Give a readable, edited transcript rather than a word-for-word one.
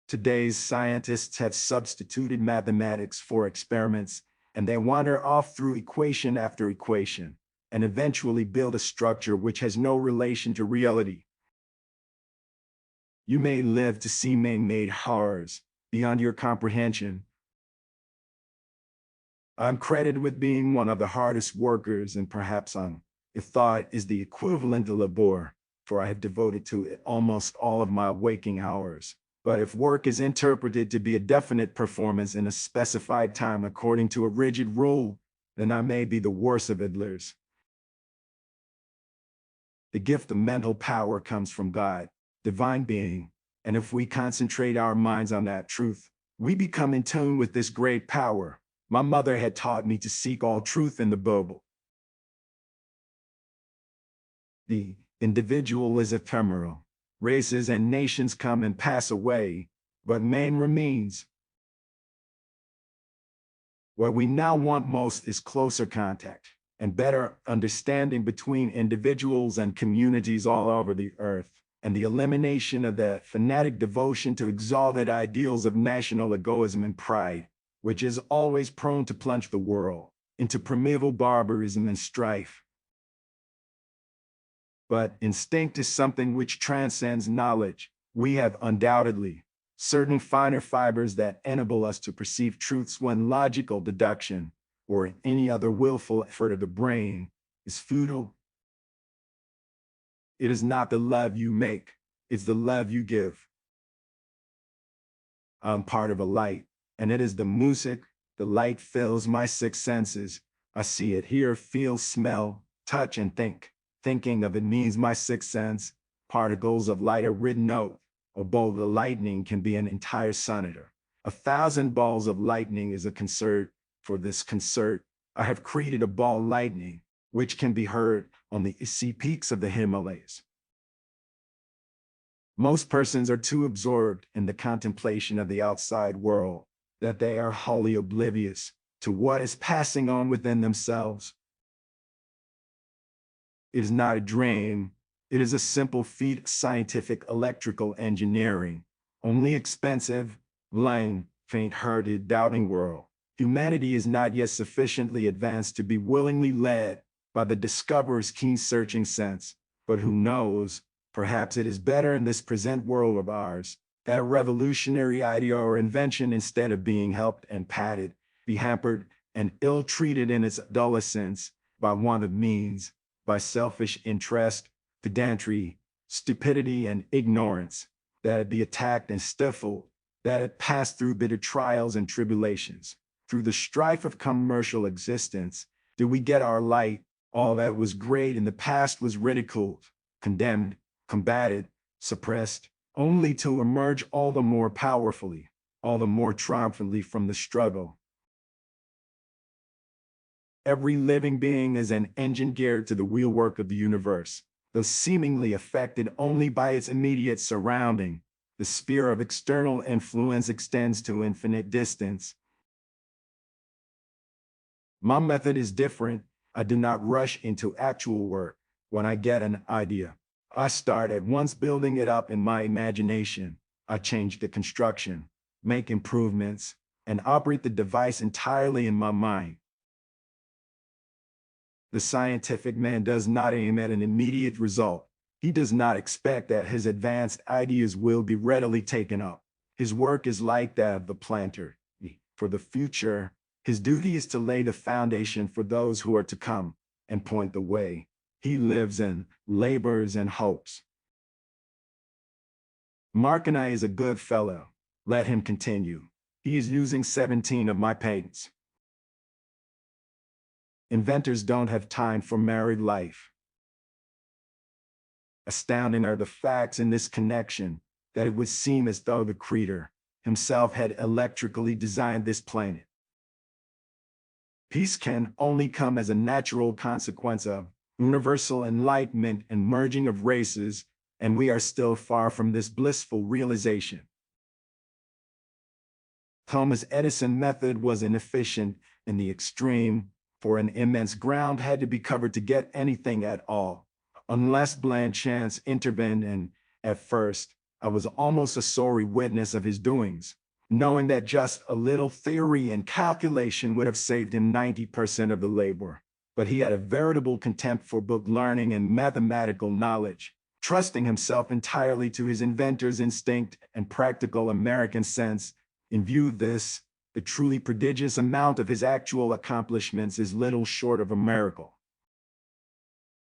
Today's scientists have substituted mathematics for experiments, and they wander off through equation after equation, and eventually build a structure which has no relation to reality. You may live to see man-made horrors beyond your comprehension. I'm credited with being one of the hardest workers, and perhaps if thought is the equivalent of labor, for I have devoted to it almost all of my waking hours. But if work is interpreted to be a definite performance in a specified time according to a rigid rule, then I may be the worst of idlers. The gift of mental power comes from God, divine being, and if we concentrate our minds on that truth, we become in tune with this great power. My mother had taught me to seek all truth in the Bible. The individual is ephemeral. Races and nations come and pass away, but man remains. What we now want most is closer contact and better understanding between individuals and communities all over the earth, and the elimination of the fanatic devotion to exalted ideals of national egoism and pride, which is always prone to plunge the world into primeval barbarism and strife. But instinct is something which transcends knowledge. We have undoubtedly certain finer fibers that enable us to perceive truths when logical deduction or any other willful effort of the brain is futile. It is not the love you make, it's the love you give. I'm part of a light, and it is the music. The light fills my six senses. I see it, hear, feel, smell, touch, and think. Thinking of it means my sixth sense. Particles of light are written out. A bolt of lightning can be an entire sonnet. 1,000 balls of lightning is a concert. For this concert, I have created a ball lightning, which can be heard on the icy peaks of the Himalayas. Most persons are too absorbed in the contemplation of the outside world that they are wholly oblivious to what is passing on within themselves. It is not a dream. It is a simple feat of scientific electrical engineering. Only expensive, blind, faint-hearted, doubting world. Humanity is not yet sufficiently advanced to be willingly led by the discoverer's keen searching sense. But who knows, perhaps it is better in this present world of ours that a revolutionary idea or invention, instead of being helped and patted, be hampered and ill-treated in its adolescence by want of means, by selfish interest, pedantry, stupidity, and ignorance, that it be attacked and stifled, that it pass through bitter trials and tribulations. Through the strife of commercial existence, did we get our light? All that was great in the past was ridiculed, condemned, combated, suppressed, only to emerge all the more powerfully, all the more triumphantly from the struggle. Every living being is an engine geared to the wheelwork of the universe, though seemingly affected only by its immediate surrounding. The sphere of external influence extends to infinite distance. My method is different. I do not rush into actual work. When I get an idea, I start at once building it up in my imagination. I change the construction, make improvements, and operate the device entirely in my mind. The scientific man does not aim at an immediate result. He does not expect that his advanced ideas will be readily taken up. His work is like that of the planter. For the future, his duty is to lay the foundation for those who are to come and point the way. He lives and labors and hopes. Mark and I is a good fellow. Let him continue. He is using 17 of my patents. Inventors don't have time for married life. Astounding are the facts in this connection that it would seem as though the Creator himself had electrically designed this planet. Peace can only come as a natural consequence of universal enlightenment and merging of races, and we are still far from this blissful realization. Thomas Edison's method was inefficient in the extreme, for an immense ground had to be covered to get anything at all, unless bland chance intervened, and, at first, I was almost a sorry witness of his doings, knowing that just a little theory and calculation would have saved him 90% of the labor. But he had a veritable contempt for book learning and mathematical knowledge, trusting himself entirely to his inventor's instinct and practical American sense. In view of this, the truly prodigious amount of his actual accomplishments is little short of a miracle.